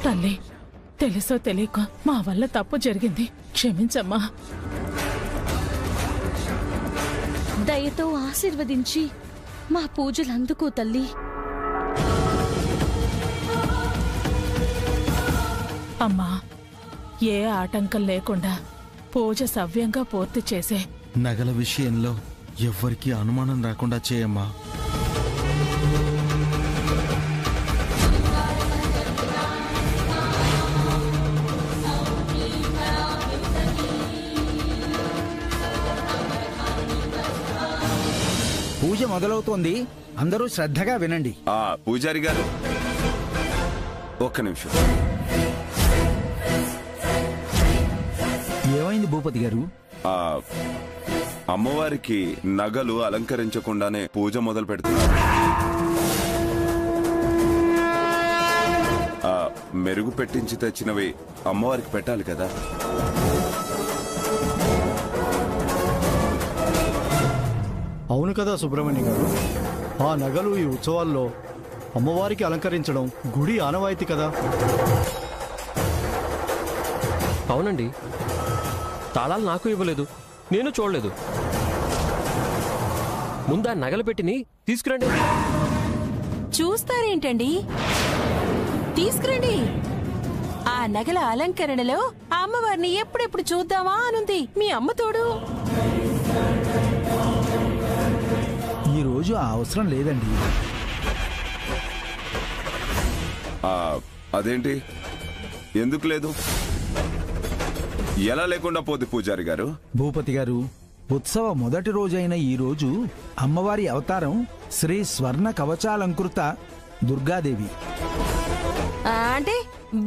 తల్లి, తెలుసో తెలియక మా వల్ల తప్పు జరిగింది, క్షమించమ్మా. దయతో ఆశీర్వదించి మా పూజలు అందుకో తల్లి. అమ్మా, ఏ ఆటంకం లేకుండా పూజ సవ్యంగా పూర్తి చేసే. నగల విషయంలో ఎవ్వరికీ అనుమానం రాకుండా చేయమ్మా. పూజ మొదలవుతోంది, అందరూ శ్రద్ధగా వినండి. పూజారి గారు ఒక్క నిమిషం. ఏమైంది భూపతి గారు? అమ్మవారికి నగలు అలంకరించకుండానే పూజ మొదలు పెడుతున్నారు. మెరుగు పెట్టించి తెచ్చినవి అమ్మవారికి పెట్టాలి కదా. అవును కదా సుబ్రహ్మణ్యం గారు, ఆ నగలు ఈ ఉత్సవాల్లో అమ్మవారికి అలంకరించడం గుడి ఆనవాయితీ కదా. అవునండి, తాళాలు నాకు ఇవ్వలేదు, నేను చూడలేదు. ముందా నగలు పెట్టిని తీసుకురండి. చూస్తారేంటండి, తీసుకురండి. ఆ నగల అలంకరణలో అమ్మవారిని ఎప్పుడెప్పుడు చూద్దామా అనుంది మీ అమ్మ తోడు. ఈ రోజు ఆ అవసరం లేదండి. అదేంటి, ఎందుకు లేదు? ఎలా లేకుండా పోద్ది పూజారి గారు? భూపతి గారు, ఉత్సవ మొదటి రోజైన ఈ రోజు అమ్మవారి అవతారం శ్రీ స్వర్ణ కవచాలంకృత దుర్గాదేవి. అంటే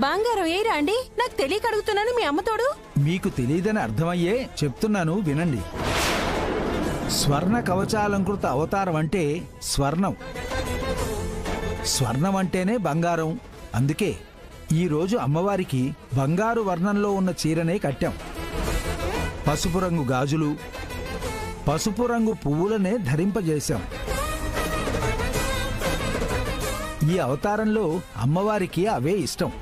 బంగారం ఏరా అండి? నాకు తెలియక అడుగుతున్నాను మీ అమ్మతోడు. మీకు తెలియదని అర్థమయ్యే చెప్తున్నాను, వినండి. స్వర్ణ కవచాలంకృత అవతారం అంటే స్వర్ణం. స్వర్ణం అంటేనే బంగారం. అందుకే ఈరోజు అమ్మవారికి బంగారు వర్ణంలో ఉన్న చీరనే కట్టాం. పసుపు రంగు గాజులు, పసుపు రంగు పువ్వులనే ధరింపజేశాం. ఈ అవతారంలో అమ్మవారికి అవే ఇష్టం.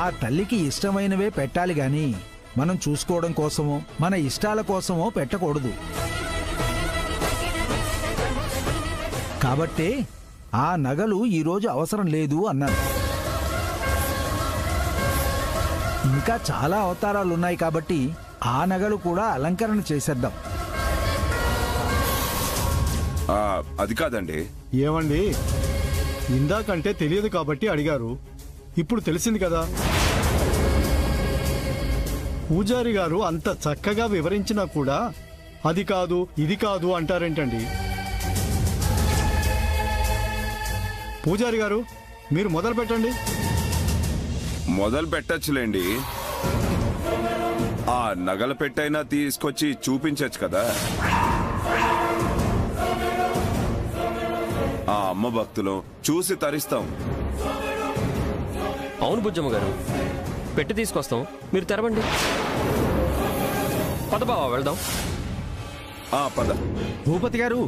ఆ తల్లికి ఇష్టమైనవే పెట్టాలి గాని మనం చూసుకోవడం కోసమో మన ఇష్టాల కోసమో పెట్టకూడదు. కాబట్టే ఆ నగలు ఈరోజు అవసరం లేదు అన్నాను. ఇంకా చాలా అవతారాలున్నాయి కాబట్టి ఆ నగలు కూడా అలంకరణ చేసేద్దాం. అది కాదండి. ఏమండి, ఇందాకంటే తెలియదు కాబట్టి అడిగారు, ఇప్పుడు తెలిసింది కదా. పూజారి గారు అంత చక్కగా వివరించినా కూడా అది కాదు ఇది కాదు అంటారేంటండి? పూజారి గారు, మీరు మొదలు పెట్టండి. మొదలు పెట్టచ్చులేండి. ఆ నగల పెట్టైనా తీసుకొచ్చి చూపించచ్చు కదా. ఆ అమ్మ భక్తులు చూసి తరిస్తాం. అవును బుజ్జమ్మ గారు, పెట్టి తీసుకొస్తాం, మీరు తెరవండి. పద బావా, వెళ్దాం. పద. భూపతి గారు,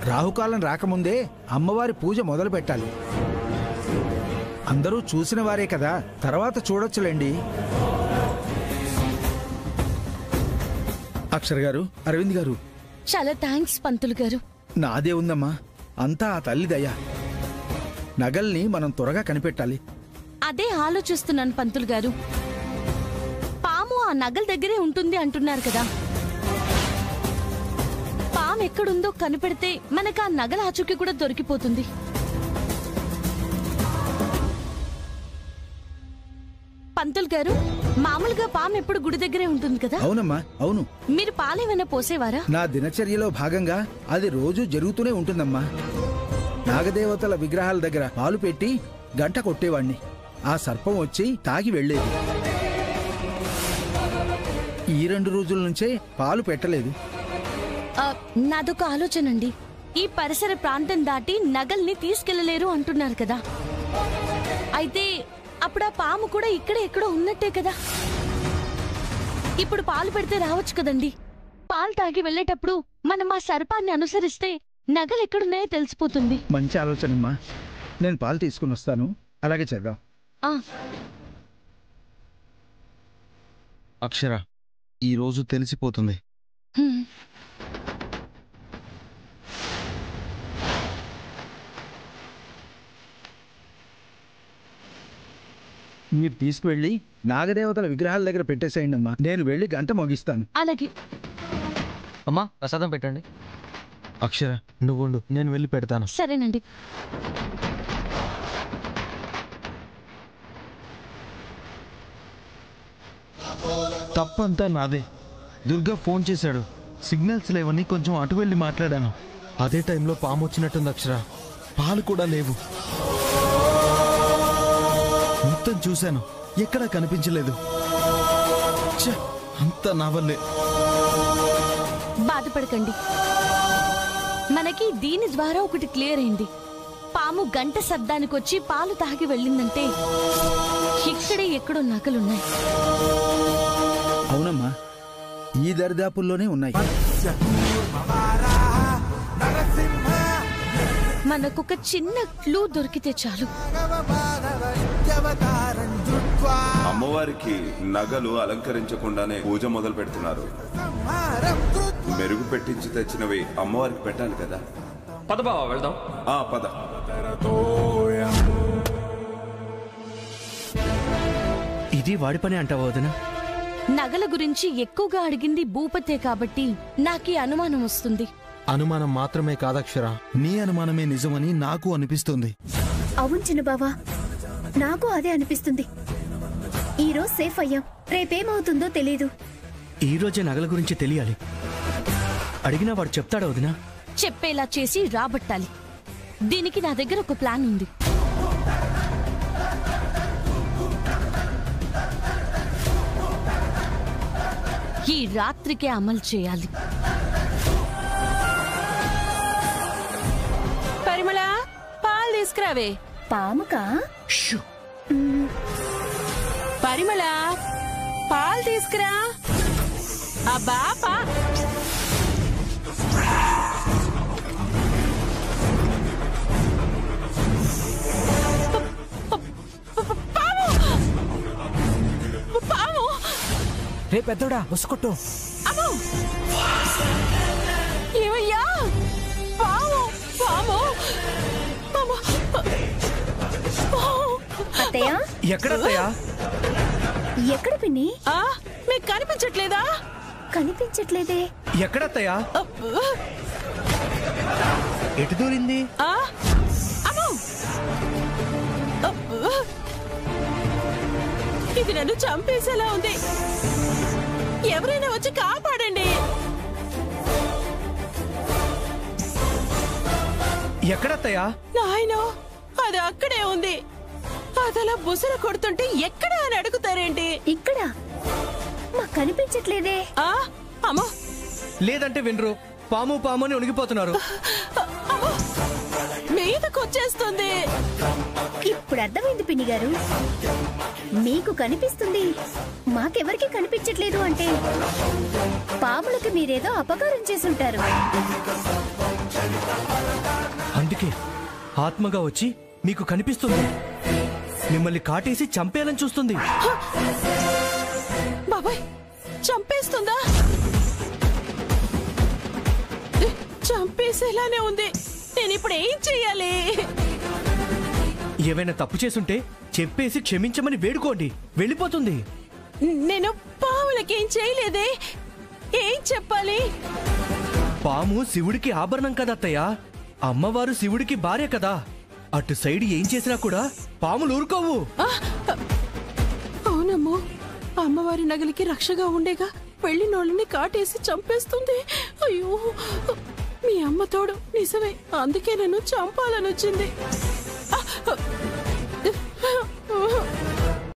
రాహుకాలం రాకముందే అమ్మవారి పూజ మొదలు పెట్టాలి. అందరూ చూసిన వారే కదా, తర్వాత చూడొచ్చులేండి. అక్షర్ గారు, అరవింద్ గారు, చాలా థ్యాంక్స్ పంతులు గారు. నాదే ఉందమ్మా, అంతా ఆ తల్లి దయ. నగల్ని మనం త్వరగా కనిపెట్టాలి. అదే ఆలోచిస్తున్నాను పంతులు గారు. పాము ఆ నగల దగ్గరే ఉంటుంది అంటున్నారు కదా. పాము ఎక్కడుందో కనిపెడితే మనకు ఆ నగల ఆచూకీ కూడా దొరికిపోతుంది. పంతులు గారు, మామూలుగా పాము ఎప్పుడు గుడి దగ్గరే ఉంటుంది కదా? అవునమ్మా, అవును. మీరు పాలేమైనా పోసేవారా? నా దినచర్యలో భాగంగా అది రోజు జరుగుతూనే ఉంటుందమ్మా. నాగదేవతల విగ్రహాల దగ్గర పాలు పెట్టి గంట కొట్టేవాణ్ణి. ఆ సర్పం వచ్చి తాగి వెళ్లేది. ఈ 2 రోజుల నుంచే పాలు పెట్టలేదు. నాదొక ఆలోచనండి. ఈ పరిసర ప్రాంతం దాటి నగల్ని తీసుకెళ్లలేరు అంటున్నారు కదా. అయితే అప్పుడు ఆ పాము కూడా ఇక్కడే ఎక్కడో ఉన్నట్టే కదా. ఇప్పుడు పాలు పెడితే రావచ్చు కదండి. పాలు తాగి వెళ్లేటప్పుడు మనం ఆ సర్పాన్ని అనుసరిస్తే నగలు ఎక్కడున్నాయో తెలిసిపోతుంది. మంచి ఆలోచనమ్మా. నేను పాలు తీసుకుని వస్తాను. అలాగే చేద్దాం. అక్షర, ఈరోజు తెలిసిపోతుంది. మీరు తీసుకువెళ్ళి నాగదేవతల విగ్రహాల దగ్గర పెట్టేసేయండి అమ్మా. నేను వెళ్ళి గంట మోగిస్తాను. అలాగే. అమ్మా ప్రసాదం పెట్టండి. అక్షర, నువ్వు నేను వెళ్ళి పెడతాను. సరేనండి. తప్పంతా నాదే. దుర్గా ఫోన్ చేశాడు. సిగ్నల్స్ లేవని కొంచెం అటు వెళ్ళి మాట్లాడాను. అదే టైంలో పాము వచ్చినట్టుంది అక్షర. పాలు కూడా లేవు. మొత్తం చూశాను, ఎక్కడా కనిపించలేదు. అంతా నా వల్లే. బాధపడకండి, మనకి దీని ద్వారా ఒకటి క్లియర్ అయింది. పాము గంట శబ్దానికొచ్చి పాలు తాగి వెళ్ళిందంటే ఇక్కడే ఎక్కడో నగలున్నాయి. అవునమ్మా, ఈ దరిదాపుల్లోనే ఉన్నాయి. మనకొక చిన్న క్లూ దొరికితే చాలు. అమ్మవారికి నగలు అలంకరించకుండానే పూజ మొదలు పెడుతున్నారు. మెరుగు పెట్టించి తెచ్చినవి అమ్మవారికి పెట్టాలి కదా. పద బావా వెళ్దాం. పద. ఇది వాడి పని అంటావా వదినా? నగల గురించి ఎక్కువగా అడిగింది భూపతే కాబట్టి నాకీ అనుమానం వస్తుంది. అనుమానం మాత్రమే కాదక్షర, నీ అనుమానమే నిజమని నాకు అనిపిస్తుంది. అవును చిన్నబావా, నాకు అదే అనిపిస్తుంది. ఈరోజు సేఫ్ అయ్యాం, రేపేమవుతుందో తెలీదు. ఈ రోజే నగల గురించి తెలియాలి. అడిగినా వాడు చెప్తాడా వదినా? చెప్పేలా చేసి రాబట్టాలి. దీనికి నా దగ్గర ఒక ప్లాన్ ఉంది. ఈ రాత్రికే అమలు చేయాలి. పరిమళ, పాలు తీసుకురావే. పాముకా? పరిమళ, పాలు తీసుకురా. అబ్బా పా. రే పెద్దోడా వసుకొట్టు. ఏమయ్యా? పాము పాము. అత్తయ్య, ఎక్కడత్తయ్యా? ఎక్కడ పిన్ని? మీకు కనిపించట్లేదా? కనిపించట్లేదే. ఎక్కడత్తయ్యా? ఎటు దూరింది? ఇది నన్ను చంపేసేలా ఉంది. ఎవరైనా వచ్చి కాపాడండి. ఎక్కడత్తయ్యా? నాయనో, అది అక్కడే ఉంది. అదలా బుసలు కొడుతుంటే ఎక్కడ అని అడుగుతారేంటి? ఇక్కడ మాకు కనిపించట్లేదే. అమ్మో, లేదంటే వినరు. పాము పాము అని ఉనిగిపోతున్నారు. మీదకొచ్చేస్తుంది. ఇప్పుడు అర్థమైంది పిన్ని గారు. మీకు కనిపిస్తుంది, మాకెవరికి కనిపించట్లేదు అంటే పాములకి మీరేదో అపకారం చేసుంటారు. అందుకే ఆత్మగా వచ్చి మీకు కనిపిస్తుంది. మిమ్మల్ని కాటేసి చంపేయాలని చూస్తుంది. బాబాయ్, చంపేస్తుందా? చంపేసేలానే ఉంది. నేను ఇప్పుడు ఏం చెయ్యాలి? ఏవైనా తప్పు చేసుంటే చెప్పేసి క్షమించమని వేడుకోండి, వెళ్ళిపోతుంది. నేను పాములకేం చేయలేదే. ఏం చెప్పాలి? పాము శివుడికి ఆభరణం కదా అత్తయ్య. అమ్మవారు శివుడికి భార్య కదా. అటు సైడ్ ఏం చేసినా కూడా పాములు ఊరుకోవు. అవునమ్మో, అమ్మవారి నగలికి రక్షగా ఉండేగా వెళ్ళినోళ్ళని కాటేసి చంపేస్తుంది. అయ్యో, మీ అమ్మ తోడు నిజమే. అందుకే నన్ను చంపాలని వచ్చింది.